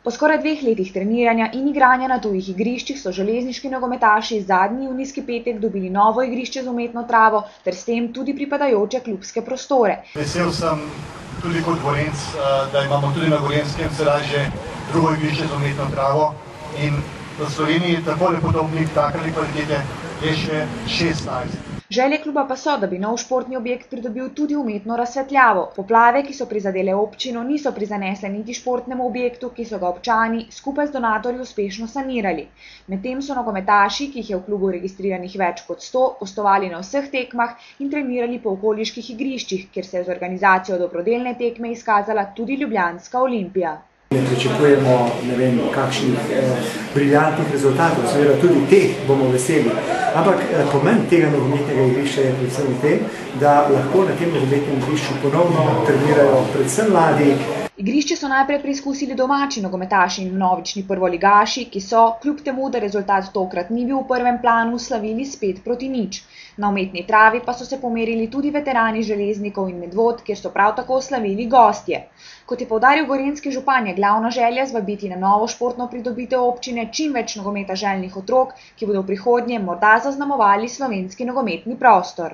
Po skoraj 2 letih treniranja in igranja na tujih igriščih so železniški nogometaši zadnji junijski petek dobili novo igrišče z umetno travo ter s tem tudi pripadajoče klubske prostore. Vesel sem tudi kot Gorenjec, da imamo tudi na Gorenjskem sedaj že drugo igrišče z umetno travo in v Sloveniji takole podobnih takšne kvalitete je še 16. Želje kluba pa so, da bi nov športni objekt pridobil tudi umetno razsvetljavo. Poplave, ki so prizadele občino, niso prizanesle niti športnemu objektu, ki so ga občani skupaj z donatorji uspešno sanirali. Medtem so nogometaši, ki jih je v klubu registriranih več kot 100, gostovali na vseh tekmah in trenirali po okoliških igriščih, kjer se je z organizacijo dobrodelne tekme izkazala tudi ljubljanska Olimpija. Ne pričakujemo kakšnih briljantnih rezultatov, seveda tudi teh bomo veseli. Ampak pomen tega nogometnega igrišča je predvsem v tem, da lahko na tem nogometnem igrišču ponovno trenirajo predvsem mladi. Igrišče so najprej preizkusili domači nogometaši in vnovični prvoligaši, ki so, kljub temu, da rezultat tokrat ni bil v prvem planu, slavili s 5-0. Na umetni travi pa so se pomerili tudi veterani Železnikov in Medvod, kjer so prav tako slavili gostje. Kot je poudaril gorenjski župan, je glavna želja zvabiti na novo športno pridobitev občine čim več nogometa željnih otrok, ki bodo v prihodnje morda zaznamovali slovenski nogometni prostor.